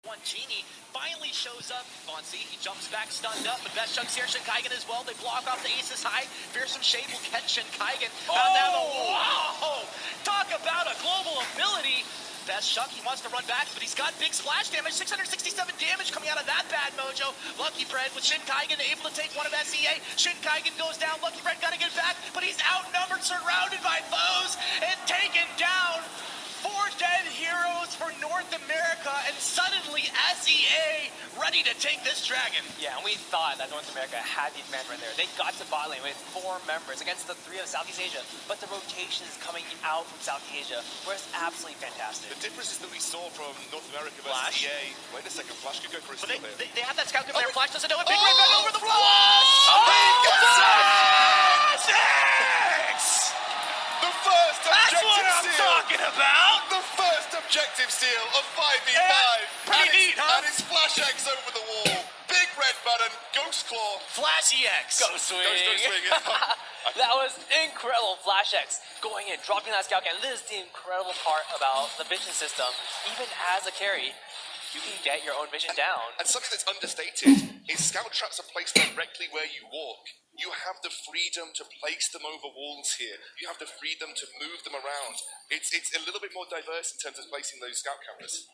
one. Genie finally shows up. Vonsi, he jumps back, stunned up, but best chunks here. Shinkaigen as well. They block off the aces high. Fearsome Shade will catch Shinkaigen. Found down the whoa! Talk about a global ability. Best Chuck, he wants to run back, but he's got big splash damage, 667 damage coming out of that bad mojo. Lucky Bread with Shinkaigen able to take one of SEA. Shinkaigen goes down, Lucky Bread gotta get back, but he's outnumbered, surrounded by foes, and taken down. 4 dead heroes for North America, and suddenly SEA ready to take this dragon. Yeah, and we thought that North America had the advantage right there. They got to bot lane with 4 members against the 3 of Southeast Asia, but the rotations coming out from Southeast Asia was absolutely fantastic. The differences that we saw from North America versus Flash. EA. Wait a second, Flash could go for a steal here. They have that scout there. Flash doesn't know it. Big Red gun over the wall. The first That's objective what I'm steal. talking about. The first objective steal of 5v5. Pretty neat, huh? And it's Flash X over the wall. Big red button, Ghost Claw. Flashy X. Go swing. Ghost swing. That was incredible. Flash X going in, dropping that scout cannon. This is the incredible part about the vision system. Even as a carry, you can get your own vision down. And something that's understated is scout traps are placed directly where you walk. You have the freedom to place them over walls here. You have the freedom to move them around. It's a little bit more diverse in terms of placing those scout cameras.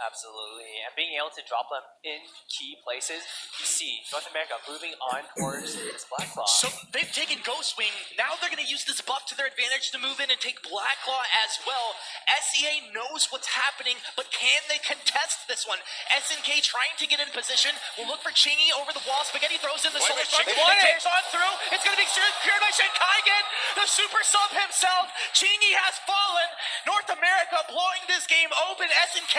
Absolutely, and being able to drop them in key places, you see North America moving on towards this Black Claw. So they've taken Ghost Wing. Now they're going to use this buff to their advantage to move in and take Black Claw as well. SEA knows what's happening, but can they contest this one? SNK trying to get in position. Will look for Chingy over the wall. Spaghetti throws in the solar strike. He tears on through. It's going to be cured by Shinkaigen. The super sub himself. Chingy has fallen. North America blowing this game open. SNK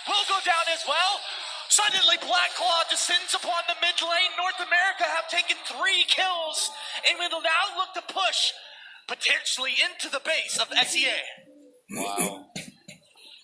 will go down as well. Suddenly, Black Claw descends upon the mid lane. North America have taken 3 kills and will now look to push potentially into the base of SEA. Wow.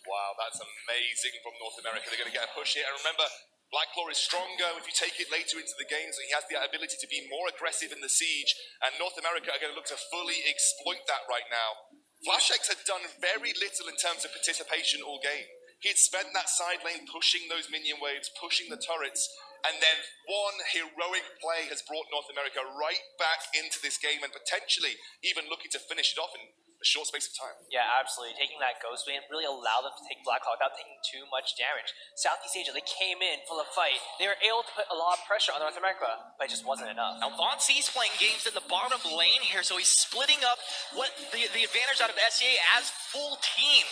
Wow, that's amazing from North America. They're going to get a push here. And remember, Black Claw is stronger if you take it later into the game, so he has the ability to be more aggressive in the siege. And North America are going to look to fully exploit that right now. Flash X had done very little in terms of participation all game. He had spent that side lane pushing those minion waves, pushing the turrets, and then one heroic play has brought North America right back into this game and potentially even looking to finish it off in a short space of time. Yeah, absolutely. Taking that Ghost Wing really allowed them to take Black Claw without taking too much damage. Southeast Asia, they came in full of fight. They were able to put a lot of pressure on North America, but it just wasn't enough. Now, Vonsi's playing games in the bottom lane here, so he's splitting up what the advantage out of SEA as full team.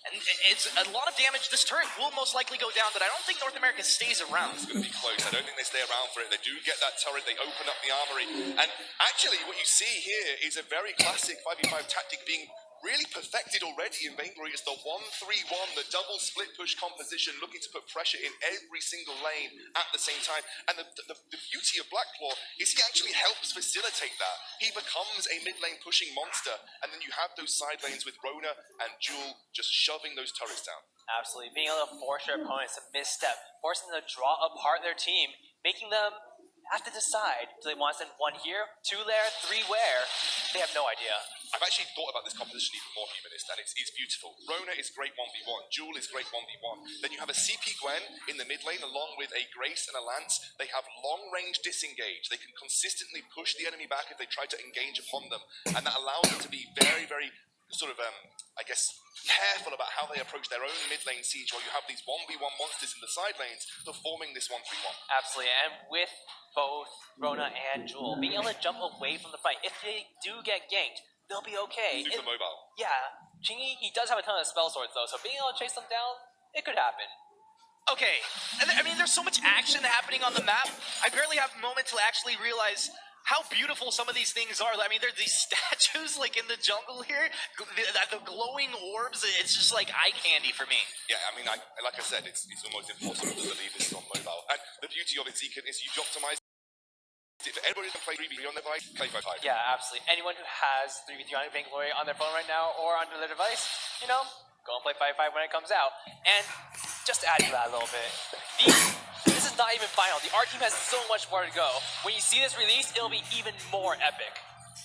And it's a lot of damage. This turret will most likely go down, but I don't think North America stays around. It's going to be close. I don't think they stay around for it. They do get that turret. They open up the armory. And actually, what you see here is a very classic 5v5 tactic being really perfected already in Vainglory. It's the 1-3-1, the double split push composition, looking to put pressure in every single lane at the same time. And the beauty of Black Claw is he actually helps facilitate that. He becomes a mid lane pushing monster, and then you have those side lanes with Rona and Jewel just shoving those turrets down. Absolutely. Being able to force their opponents to misstep, forcing them to draw apart their team, making them have to decide, do they want to send 1 here, 2 there, 3 where? They have no idea. I've actually thought about this composition even more, Humanist, and it's beautiful. Rona is great 1v1, Jewel is great 1v1. Then you have a CP Gwen in the mid lane along with a Grace and a Lance. They have long-range disengage. They can consistently push the enemy back if they try to engage upon them, and that allows them to be very, very sort of, I guess, careful about how they approach their own mid lane siege while you have these 1v1 monsters in the side lanes performing this 1-3-1. Absolutely, and with both Rona and Jewel being able to jump away from the fight, if they do get ganked, they'll be okay. Super mobile. Yeah, Chingy, he does have a ton of spell swords though, so being able to chase them down, it could happen. Okay, I mean, there's so much action happening on the map. I barely have a moment to actually realize how beautiful some of these things are. I mean, there's these statues like in the jungle here, the glowing orbs. It's just like eye candy for me. Yeah, I mean, like I said, it's almost impossible to believe this is on mobile. And the beauty of it, Zekan, is you optimize it. If everybody can play 3v3 on their device, play 5v5. Yeah, absolutely. Anyone who has 3v3 on Vainglory on their phone right now or on their device, you know, go and play 5v5 when it comes out. And just to add to that a little bit, this is not even final. The art team has so much more to go. When you see this release, it'll be even more epic.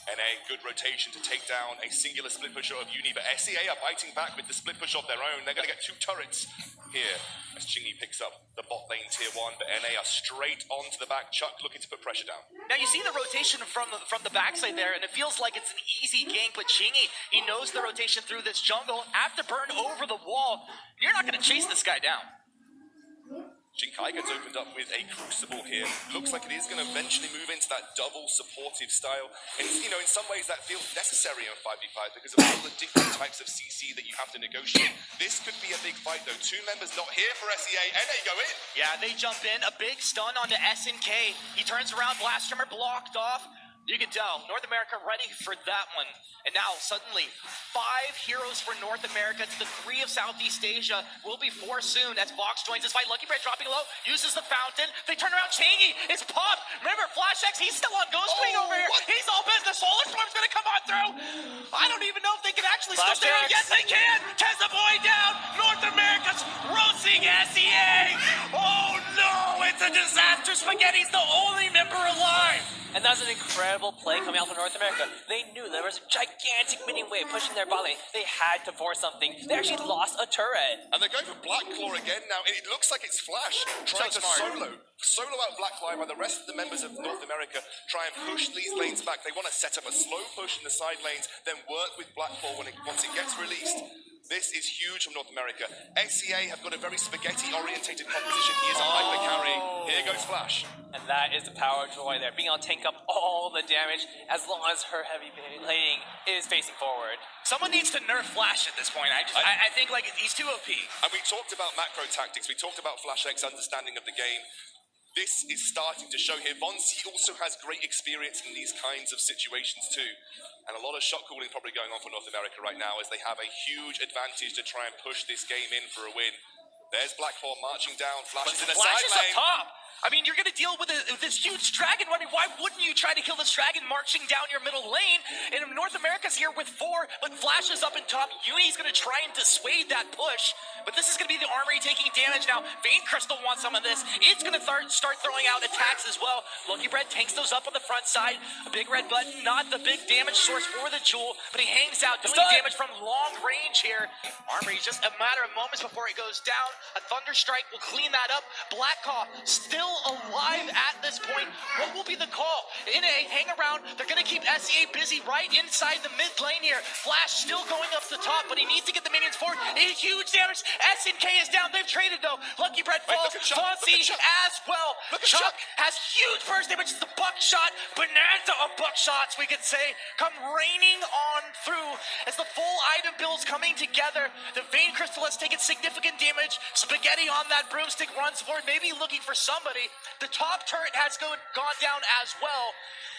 NA, good rotation to take down a singular split pusher of Uni, but SEA are biting back with the split push of their own. They're going to get 2 turrets here as Chingy picks up the bot lane tier 1, but NA are straight onto the back. Chuck looking to put pressure down. Now you see the rotation from the backside there, and it feels like it's an easy gank, but Chingy, he knows the rotation through this jungle. Have to burn over the wall. You're not going to chase this guy down. Jinkai gets opened up with a Crucible here. Looks like it is going to eventually move into that double supportive style. And, you know, in some ways that feels necessary on 5v5 because of all the different types of CC that you have to negotiate. This could be a big fight, though. 2 members not here for SEA. NA go in. Yeah, they jump in. A big stun onto SNK. He turns around. Blast Trimmer blocked off. You can tell, North America ready for that one. And now, suddenly, 5 heroes for North America to the 3 of Southeast Asia. Will be 4 soon as Vox joins this fight. Lucky Bread dropping low, uses the fountain. They turn around, Chingy, it's popped. Remember, Flash X, he's still on Ghost Wing over here. What? He's all business. Solar Storm's gonna come on through. I don't even know if they can actually Flash still stay. X. Yes, they can. Tessa Boy down. North America's roasting SEA. Oh no, it's a disaster. Spaghetti's the only member alive. And that's an incredible play coming out from North America. They knew there was a gigantic minion wave pushing their bot lane. They had to force something. They actually lost a turret. And they're going for Black Claw again now. And it looks like it's Flash trying to solo out Black Claw while the rest of the members of North America try and push these lanes back. They want to set up a slow push in the side lanes, then work with Black Claw once it gets released. This is huge from North America. SEA have got a very spaghetti-orientated composition. He is a hyper carry. Here goes Flash. And that is the power of Joy there, being able to tank up all the damage as long as her heavy laning is facing forward. Someone needs to nerf Flash at this point. I think like he's too OP. And we talked about macro tactics. We talked about Flash X's understanding of the game. This is starting to show here. Von C also has great experience in these kinds of situations too. And a lot of shot calling probably going on for North America right now as they have a huge advantage to try and push this game in for a win. There's Blackhawk marching down. Flash is in the Flash side is lane. up top. I mean, you're going to deal with this huge dragon running. Why wouldn't you try to kill this dragon marching down your middle lane? And North America's here with 4, but Flash is up in top. Uni's going to try and dissuade that push. But this is going to be the Armory taking damage now. Vayne Crystal wants some of this. It's going to start throwing out attacks as well. Lucky Bread tanks those up on the front side. A big red button, not the big damage source for the Jewel, but he hangs out doing damage from long range here. Armory just a matter of moments before it goes down. A Thunder Strike will clean that up. Blackhawk still alive at this point. What will be the call? NA, hang around. They're going to keep SEA busy right inside the mid lane here. Flash still going up the top, but he needs to get the minions forward. It's huge damage. SNK is down. They've traded though. Lucky Bread falls. Fonzie as well. Chuck has huge burst damage. It's the buckshot. Bonanza of buckshots, we could say, come raining on through as the full item builds coming together. The Vayne Crystal has taken significant damage. Spaghetti on that broomstick runs forward, maybe looking for somebody. The top turret has gone down as well.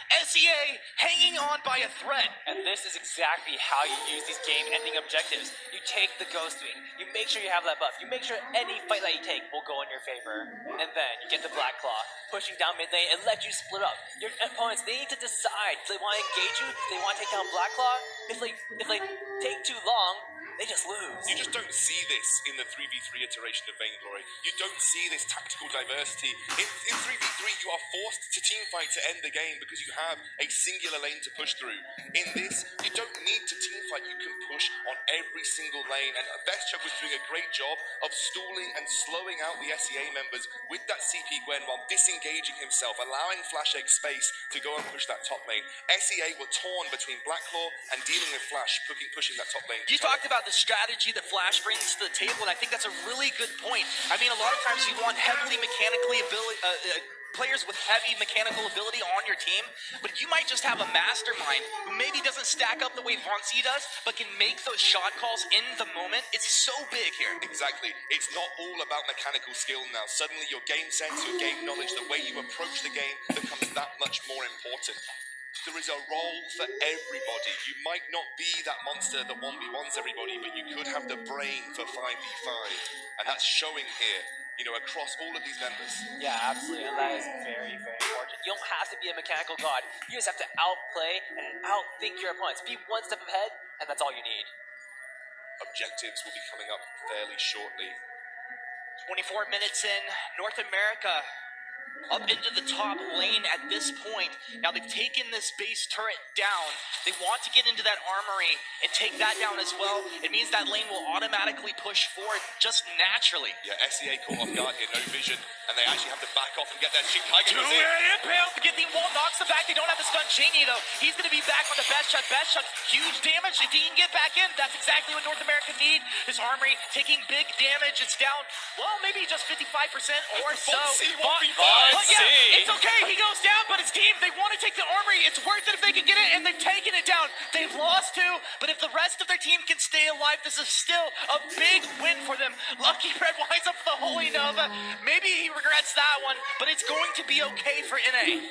SEA hanging on by a thread. And this is exactly how you use these game-ending objectives. You take the Ghost Wing, you make sure you have that buff, you make sure any fight that you take will go in your favor, and then you get the Black Claw, pushing down mid lane and let you split up. Your opponents, they need to decide, do they want to engage you, do they want to take down Black Claw? If they take too long, they just lose. You just don't see this in the 3v3 iteration of Vainglory. You don't see this tactical diversity. In 3v3, you are forced to teamfight to end the game because you have a singular lane to push through. In this, you don't need to teamfight. You can push on every single lane. And Bestchuk was doing a great job of stalling and slowing out the SEA members with that CP Gwen while disengaging himself, allowing Flash Egg space to go and push that top lane. SEA were torn between Blacklaw and dealing with Flash, pushing that top lane. You talked about the strategy that Flash brings to the table, and I think that's a really good point. I mean, a lot of times you want heavily mechanically players with heavy mechanical ability on your team, but you might just have a mastermind who maybe doesn't stack up the way Vonsi does, but can make those shot calls in the moment. It's so big here. Exactly. It's not all about mechanical skill now. Suddenly your game sense, your game knowledge, the way you approach the game becomes that much more important. There is a role for everybody. You might not be that monster that 1v1s everybody, but you could have the brain for 5v5. And that's showing here, across all of these members. Yeah, absolutely. And that is very, very important. You don't have to be a mechanical god. You just have to outplay and outthink your opponents. Be one step ahead, and that's all you need. Objectives will be coming up fairly shortly. 24 minutes in, North America up into the top lane at this point. Now they've taken this base turret down. They want to get into that armory and take that down as well. It means that lane will automatically push forward just naturally. Yeah, SEA caught off guard here, no vision, and they actually have to back off and get their Shinkaigen was in. Impale to get the wall, knocks him back. They don't have the stun Chingy though. He's going to be back on the best shot. Best shot, huge damage. If he can get back in, that's exactly what North America need. His armory taking big damage. It's down, well, maybe just 55% or so. But yeah, it's okay. He goes down, but his team, they want to take the armory. It's worth it if they can get it, and they've taken it down. They've lost two, but if the rest of their team can stay alive, this is still a big win for them. Lucky Red winds up for the Holy Nova. Maybe he regrets that one, but it's going to be okay for NA.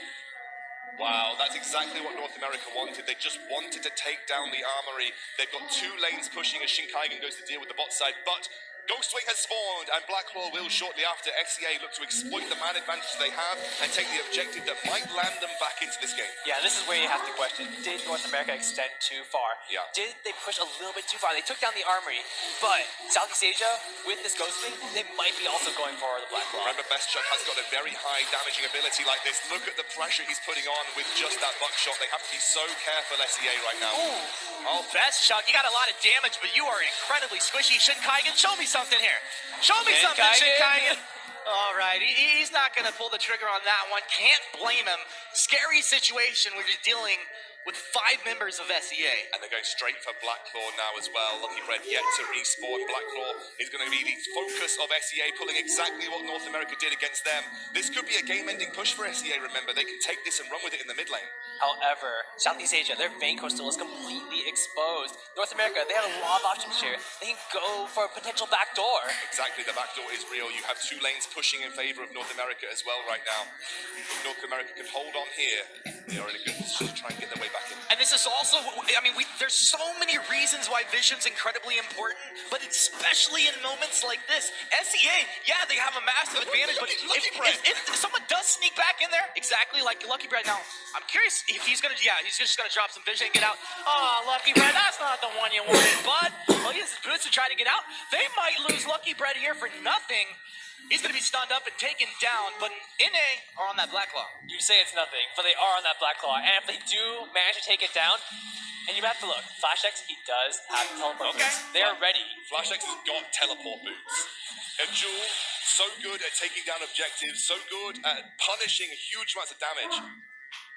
Wow, that's exactly what North America wanted. They just wanted to take down the armory. They've got two lanes pushing as Shinkaigen goes to deal with the bot side, but Ghostwing has spawned, and Blacklaw will shortly after. SEA look to exploit the man advantage they have and take the objective that might land them back into this game. Yeah, this is where you have to question, did North America extend too far? Yeah. Did they push a little bit too far? They took down the armory, but Southeast Asia, with this Ghostwing, they might be also going for the Blacklaw. Remember, Bestchuk has got a very high damaging ability like this. Look at the pressure he's putting on with just that buckshot. They have to be so careful, SEA, right now. Ooh. Oh, Bestchuk, you got a lot of damage, but you are incredibly squishy. Shinkaigen, show me something here. Show me something, Shinkaigen. All right, he's not going to pull the trigger on that one. Can't blame him. Scary situation when you're dealing with 5 members of SEA. And they're going straight for Blacklaw now as well. Lucky Red yet to respawn. Blacklaw is going to be the focus of SEA, pulling exactly what North America did against them. This could be a game-ending push for SEA, remember. They can take this and run with it in the mid lane. However, Southeast Asia, their vein coastal is completely exposed. North America, they have a lot of options here. They can go for a potential backdoor. Exactly, the backdoor is real. You have 2 lanes pushing in favor of North America as well right now. If North America can hold on here, they are in a good position to try and get their way back in. And this is also, I mean, there's so many reasons why Vision's incredibly important, but especially in moments like this. SEA, yeah, they have a massive advantage, but if someone does sneak back in there, exactly like Lucky Bread. Now, I'm curious if he's gonna, he's just gonna drop some Vision and get out. Oh, Lucky Bread, that's not the one you wanted, bud. Well, he has his boots to try to get out. They might lose Lucky Bread here for nothing. He's going to be stunned up and taken down, but NA are on that Blacklaw. You say it's nothing, but they are on that Blacklaw, and if they do manage to take it down, and you have to look, FlashX, he does have teleport boots. They are ready. FlashX has got teleport boots. A Jewel, so good at taking down objectives, so good at punishing huge amounts of damage.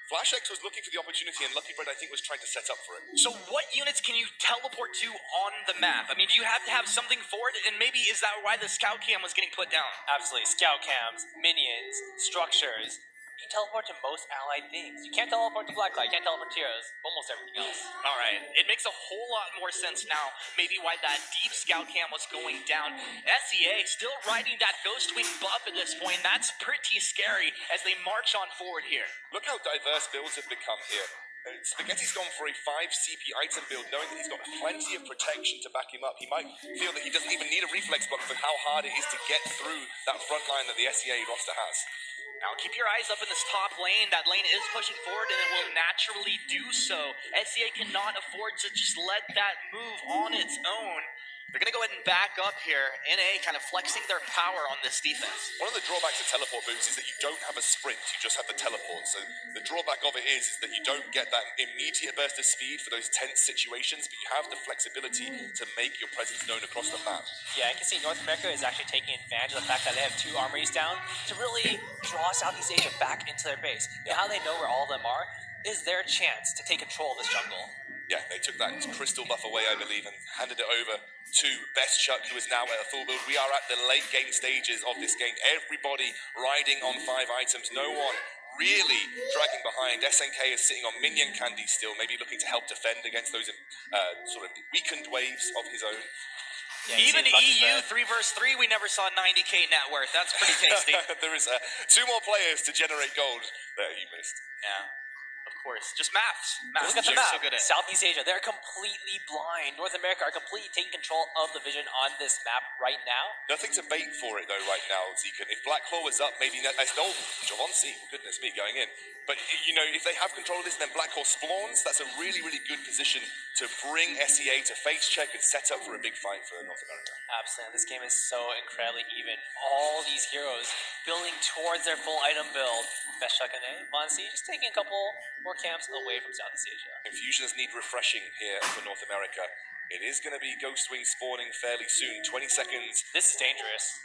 FlashX was looking for the opportunity, and Lucky Bread, I think, was trying to set up for it. So what units can you teleport to on the map? I mean, do you have to have something for it? And maybe is that why the scout cam was getting put down? Absolutely. Scout cams, minions, structures. You can teleport to most allied things. You can't teleport to Blacklaw, you can't teleport to heroes, almost everything else. All right. It makes a whole lot more sense now, maybe why that deep scout cam was going down. SEA still riding that Ghostwing buff at this point. That's pretty scary as they march on forward here. Look how diverse builds have become here. Spaghetti's gone for a 5 CP item build, knowing that he's got plenty of protection to back him up. He might feel that he doesn't even need a reflex block for how hard it is to get through that front line that the SEA roster has. Now keep your eyes up in this top lane. That lane is pushing forward and it will naturally do so. SEA cannot afford to just let that move on its own. They're going to go ahead and back up here. NA kind of flexing their power on this defense. One of the drawbacks of teleport boots is that you don't have a sprint, you just have the teleport. So the drawback of it is that you don't get that immediate burst of speed for those tense situations, but you have the flexibility to make your presence known across the map. Yeah, I can see North America is actually taking advantage of the fact that they have 2 armories down to really draw Southeast Asia back into their base. You know how they know where all of them are? Is their chance to take control of this jungle. Yeah, they took that crystal buff away, I believe, and handed it over to Bestchuk, who is now at a full build. We are at the late game stages of this game. Everybody riding on 5 items. No one really dragging behind. SNK is sitting on minion candy still, maybe looking to help defend against those sort of weakened waves of his own. Yeah, even EU 3 vs 3, we never saw 90k net worth. That's pretty tasty. There is 2 more players to generate gold that he missed. Yeah. Of course, just maths. Maths. Look at the they're map. so good at. Southeast Asia, they're completely blind. North America are completely taking control of the vision on this map right now. Nothing to bait for it though right now, Zekan. If Black Claw was up, maybe that's no Javonsi, goodness me, going in. But you know, if they have control of this and then Black Claw spawns, that's a really, really good position to bring SEA to face check and set up for a big fight for North America. Absolutely. This game is so incredibly even. All these heroes building towards their full item build. Best Chuck and A, Monsi just taking a couple more camps away from Southeast Asia. Infusions need refreshing here for North America. It is going to be Ghost Wing spawning fairly soon, 20 seconds. This is dangerous.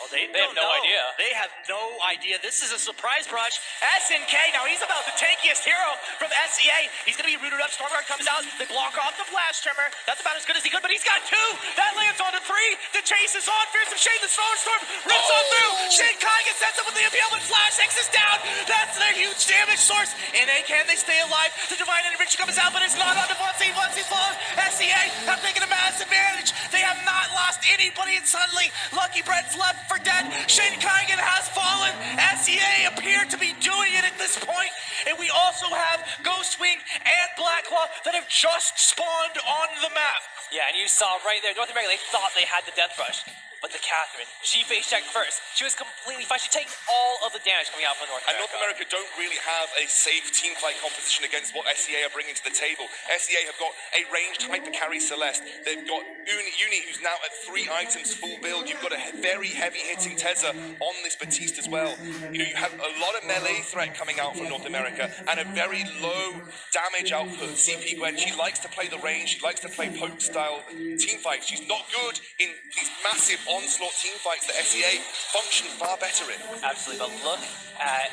Oh, they have no idea. They have no idea. This is a surprise brush. SNK, now he's about the tankiest hero from SEA. He's going to be rooted up. Stormguard comes out. They block off the flash trimmer. That's about as good as he could, but he's got two. That lands on to three. The chase is on. Fearsome Shade, the Storm rips on through. Shade Kaigen sets up with the appeal, but Flash X is down. That's their huge damage source. NA, can they stay alive? The Divine Intervention comes out, but it's not on to Vonsi. Vonsi's fallen. SEA have taken a massive advantage. They have not lost anybody, and suddenly Lucky Brett's left for dead. Shane Kaigen has fallen. SEA appear to be doing it at this point. And we also have Ghost Wing and Blacklaw that have just spawned on the map. Yeah, and you saw right there, North America, they thought they had the Death Rush. But the Catherine, she face checked first. She was completely fine. She takes all of the damage coming out from North America. And North America don't really have a safe team fight composition against what SEA are bringing to the table. SEA have got a ranged hyper carry Celeste. They've got Uni, who's now at 3 items full build. You've got a very heavy hitting Tezza on this Batiste as well. You know, you have a lot of melee threat coming out from North America and a very low damage output. CP Gwen, she likes to play the range. She likes to play poke style team fights. She's not good in these massive onslaught team fights that SEA function far better in. Absolutely, but look at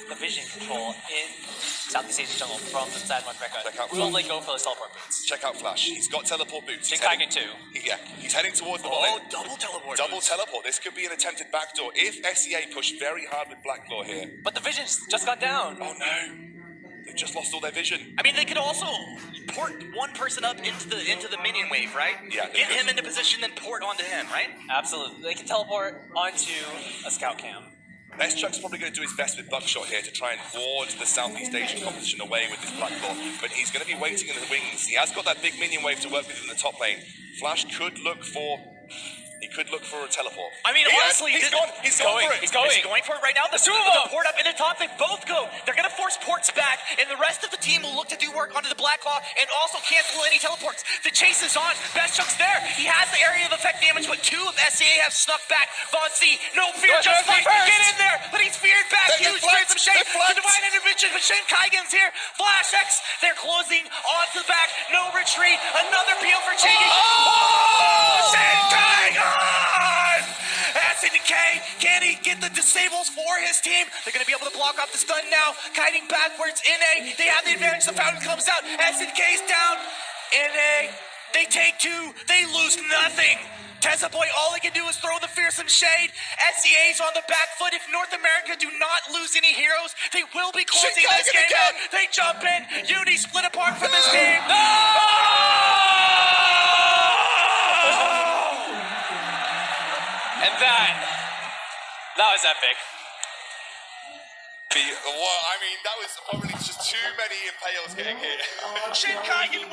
the vision control in Southeast Asia jungle from the side of North America. Will they go for those teleport boots? Check out Flash. He's got teleport boots. Shane Kaigen too. Yeah, he's heading towards the bot lane. Double teleport. Double teleport. This could be an attempted backdoor if SEA push very hard with Blacklaw here. But the vision's just got down. Oh no. They've just lost all their vision. I mean, they could also port one person up into the minion wave, right? Yeah. Get him into position, then port onto him, right? Absolutely. They can teleport onto a scout cam. Chuck's probably going to do his best with Buckshot here to try and ward the Southeast Asian competition away with this Blacklaw, but he's going to be waiting in the wings. He has got that big minion wave to work with in the top lane. Flash could look for a teleport. I mean, honestly, he's going for it. He's going. Is he going for it right now? The two of them. port up in the top, they both go. They're going to force ports back, and the rest of the team will look to do work onto the Blacklaw and also cancel any teleports. The chase is on. Bestchuck's there. He has the area of effect damage, but two of SEA have snuck back. Von C, no fear, just fight. Get in there, but he's feared back. Huge fears of Shane. The Divine Intervention, but Shane Kaigen's here. Flash X, they're closing onto the back. No retreat. Another peel for Chingy. Oh, Shane Kaigen! SNK, can he get the disables for his team? They're going to be able to block off the stun now. Kiting backwards. NA, they have the advantage. The fountain comes out. SNK's down. NA, they take two. They lose nothing. Tezza Boy, all he can do is throw the fearsome shade. SEA's on the back foot. If North America do not lose any heroes, they will be closing this game out. They jump in. Uni split apart from his team. And that was epic. Well, I mean, that was probably just too many impales getting hit. Shin Kaigen